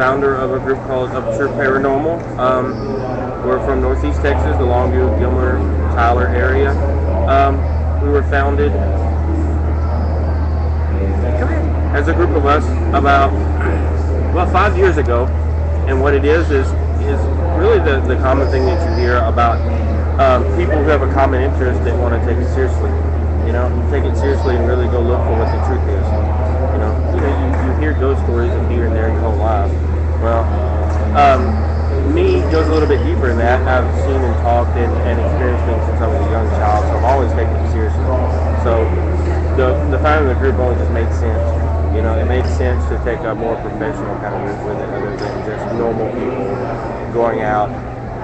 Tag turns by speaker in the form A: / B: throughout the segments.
A: founder of a group called Upsher Paranormal. We're from Northeast Texas, the Longview, Gilmer, Tyler area. We were founded as a group of us about 5 years ago, and what it is really the common thing that you hear about people who have a common interest that want to take it seriously. Take it seriously and really go look for what the truth is. You hear ghost stories of here and there your whole life. Well, me goes a little bit deeper than that. I've seen and talked and experienced things since I was a young child, so I've always taken it seriously. So the founding of the group only just made sense. It made sense to take a more professional kind of route with it, other than just normal people going out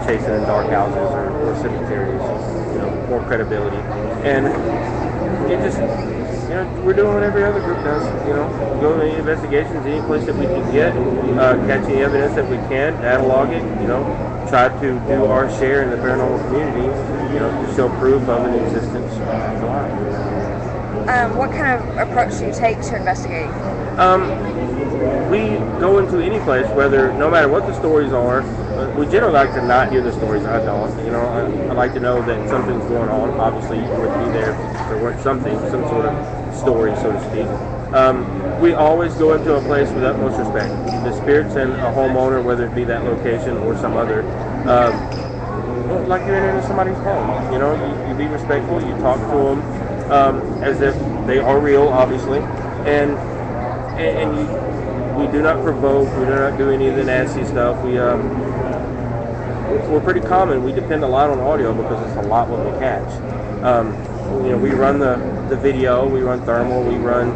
A: chasing in dark houses or cemeteries. More credibility. And it just, we're doing what every other group does. Go to any investigations, any place that we can get, catch any evidence that we can, catalog it, try to do our share in the paranormal community, to show proof of an existence of life.
B: What kind of approach do you take to investigate?
A: We go into any place, no matter what the stories are. We generally like to not hear the stories. I don't. I like to know that something's going on. Obviously, you wouldn't be there if there weren't some sort of story, so to speak. We always go into a place with utmost respect. The spirits and a homeowner, whether it be that location or some other, like you're entering somebody's home. You be respectful. You talk to them as if they are real, obviously, and we do not provoke. We do not do any of the nasty stuff. We're pretty common. We depend a lot on audio because it's a lot what we catch. We run the video, we run thermal, we run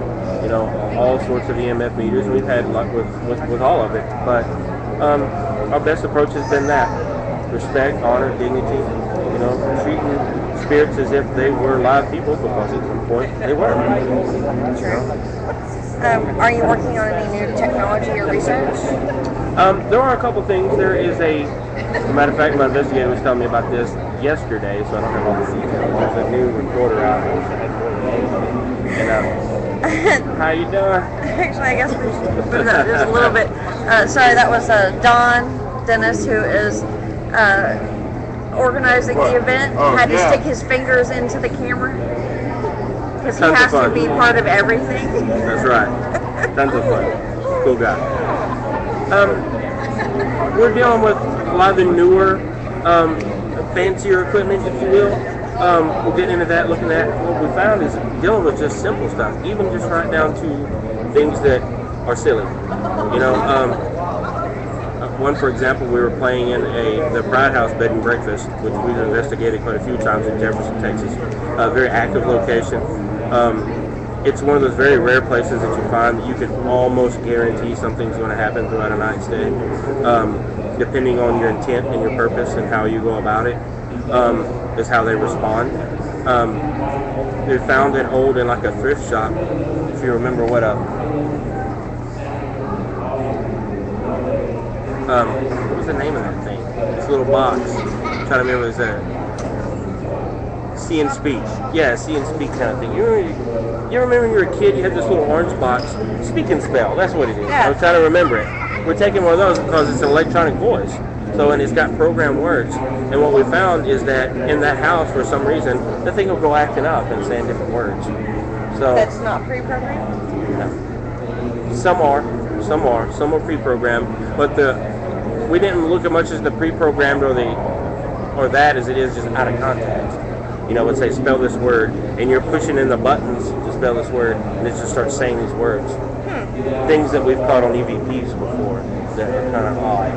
A: all sorts of EMF meters. We've had luck with all of it, but our best approach has been that: respect, honor, dignity. Treating spirits as if they were live people, because at some point they were.
B: Are you working on any new technology or research?
A: There are a couple things. There is as a matter of fact, my investigator was telling me about this yesterday, so I don't have all the details. There's a new recorder out. And, how you doing?
B: Actually, I guess we should move that just a little bit. Sorry, that was Don Dennis, who is organizing the event. Had to stick his fingers into the camera because he has to be part of everything.
A: That's right. Tons of fun. Cool guy. We're dealing with a lot of the newer, fancier equipment, if you will. We're getting into that, looking at what we found is dealing with just simple stuff, even just right down to things that are silly. One, for example, we were playing in the Bride House bed and breakfast, which we've investigated quite a few times in Jefferson, Texas. A very active location. It's one of those very rare places that you find that you can almost guarantee something's going to happen throughout a night stay, depending on your intent and your purpose and how you go about it, is how they respond. We found it old in like a thrift shop, if you remember what was the name of that thing? This little box. I'm trying to remember, is that See and Speak? Yeah, See and Speak kind of thing. You remember when you were a kid, you had this little orange box, Speak and Spell, that's what it is.
B: Yeah.
A: I was trying to remember it. We're taking one of those because it's an electronic voice. So, and it's got programmed words. And what we found is that in that house, for some reason, the thing will go acting up and saying different words. So
B: that's not pre-programmed?
A: No. Some are pre-programmed, but we didn't look at much as the pre-programmed or that as it is just out of context. Let's say spell this word, and you're pushing in the buttons to spell this word, and it just starts saying these words. Things that we've caught on EVPs before that are kind of odd.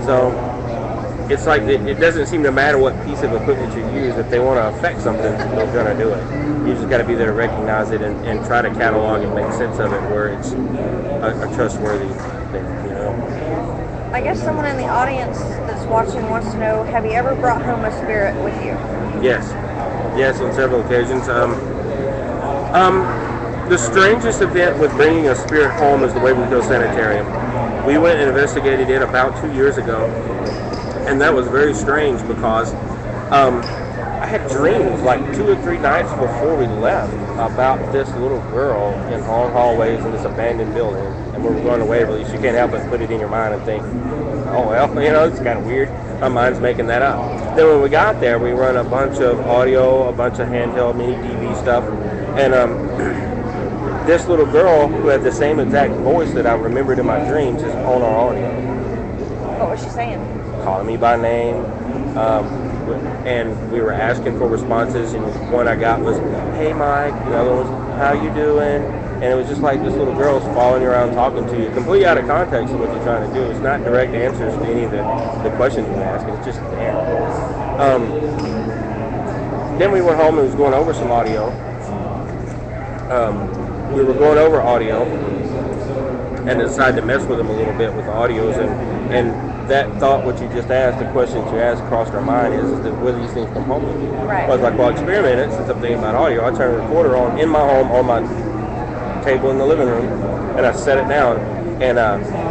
A: So it's like it doesn't seem to matter what piece of equipment you use. If they want to affect something, they're going to do it. You just got to be there to recognize it and try to catalog and make sense of it where it's a trustworthy thing,
B: I guess someone in the audience that's watching wants to know, have you ever brought home a spirit with you?
A: Yes, on several occasions. The strangest event with bringing a spirit home is the Waverly Hill Sanitarium. We went and investigated it about 2 years ago, and that was very strange because I had dreams like 2 or 3 nights before we left about this little girl in long hallways in this abandoned building, and when we're going to Waverly, so you can't help but put it in your mind and think, oh well, you know, it's kind of weird. My mind's making that up. Then when we got there, we run a bunch of audio, a bunch of handheld mini DV stuff, and this little girl who had the same exact voice that I remembered in my dreams is on our audio.
B: What was she saying?
A: Calling me by name, and we were asking for responses, and one I got was, hey Mike, the other one was, how you doing? And it was just like this little girl's following you around talking to you, completely out of context of what you're trying to do. It's not direct answers to any of the questions you're asking, it's just there. Then we went home and was going over some audio. We were going over audio and decided to mess with them a little bit with the audios, and that thought, what you just asked, the questions you asked crossed our mind is that will these things come home with you?
B: Right.
A: I was like, well, experiment it since I'm thinking about audio. I turned the recorder on in my home on my table in the living room, and I set it down and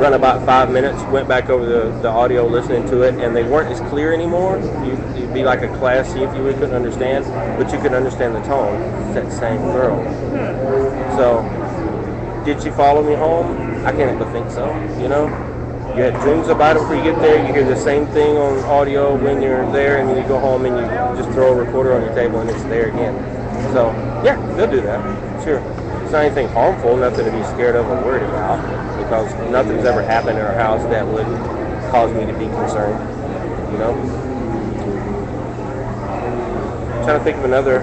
A: run about 5 minutes, went back over the audio listening to it, and they weren't as clear anymore. You'd be like a class C if you really couldn't understand, but you could understand the tone. It's that same girl. So, did she follow me home? I can't but think so, you know? You had dreams about it before you get there. You hear the same thing on audio when you're there, and then you go home and you just throw a recorder on your table and it's there again. So, yeah, they'll do that. Sure. It's not anything harmful, nothing to be scared of or worried about, because nothing's ever happened in our house that would cause me to be concerned, you know? I'm trying to think of another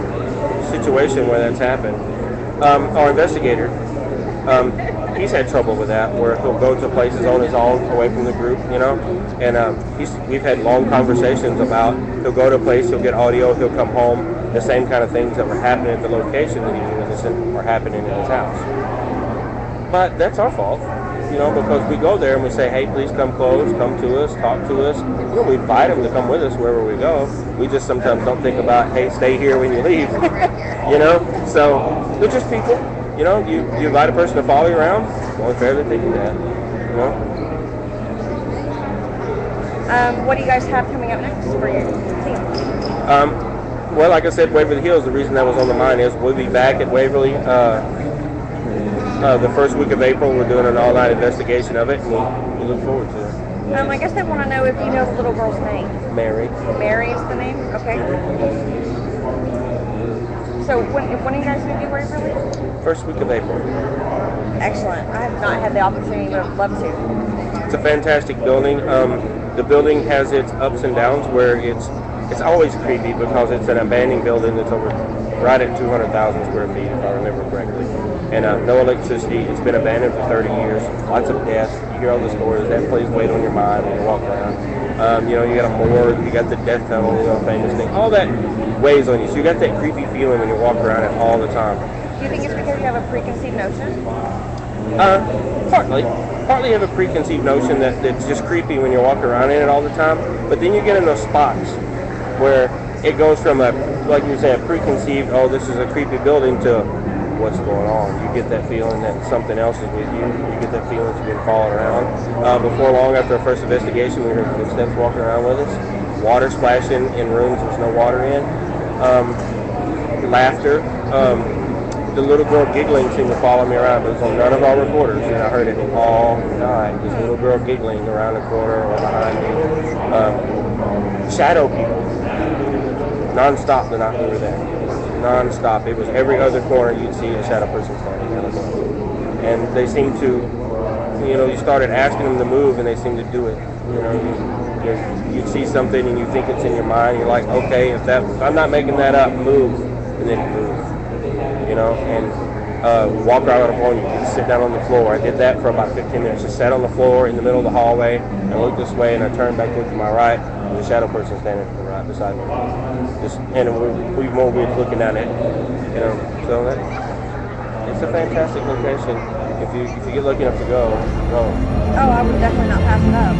A: situation where that's happened. Our investigator, he's had trouble with that, where he'll go to places on his own, away from the group, you know, and we've had long conversations about, he'll go to a place, he'll get audio, he'll come home, the same kind of things that were happening at the location that he was witnessing are happening in his house. But that's our fault, you know, because we go there and we say, hey, please come close, come to us, talk to us. You know, we invite them to come with us wherever we go. We just sometimes don't think about, hey, stay here when you leave, you know. So they're just people, you know. You invite a person to follow you around, it's only fair that they do that, you know.
B: What do you guys have coming up next for your team?
A: Well, like I said, Waverly Hills, the reason that was on the mind is we'll be back at Waverly the first week of April. We're doing an all-night investigation of it, and we look forward to it.
B: I guess I want to know if you know the little girl's name.
A: Mary.
B: Mary is the name? Okay. So when are you guys going to do Waverly?
A: First week of April.
B: Excellent. I have not had the opportunity, but I'd love to.
A: It's a fantastic building. The building has its ups and downs where it's always creepy because it's an abandoned building that's over right at 200,000 square feet, if I remember correctly. And no electricity. It's been abandoned for 30 years. Lots of deaths. You hear all the stories. That plays weight on your mind when you walk around. You know, you got a morgue. You got the death tunnel, you know, famous thing. All that weighs on you. So you got that creepy feeling when you walk around it all the time.
B: Do you think it's because you have a preconceived notion?
A: Partly. Partly you have a preconceived notion that it's just creepy when you're walking around in it all the time. But then you get in those spots where it goes from like you say, a preconceived, oh, this is a creepy building, to what's going on. You get that feeling that something else is with you. You get that feeling that you've been following around. Before long, after our first investigation, we heard footsteps walking around with us. Water splashing in rooms there's no water in. Laughter. The little girl giggling seemed to follow me around. It was on none of our recorders, and I heard it all night. This little girl giggling around the corner or behind me. Shadow people. Non-stop the night we were there. Non-stop. It was every other corner you'd see a shadow person standing there. And they seemed to, you know, you started asking them to move and they seemed to do it. You know, you'd see something and you think it's in your mind. You're like, okay, if I'm not making that up, move. And then it moves. You know, and walk around on the floor and you can sit down on the floor. I did that for about 15 minutes. Just sat on the floor in the middle of the hallway and looked this way, and I turned back to my right, and the shadow person standing to the right beside me. And we were looking at it, you know. So it's a fantastic location. If you get lucky enough to go.
B: Oh, I would definitely not pass it up.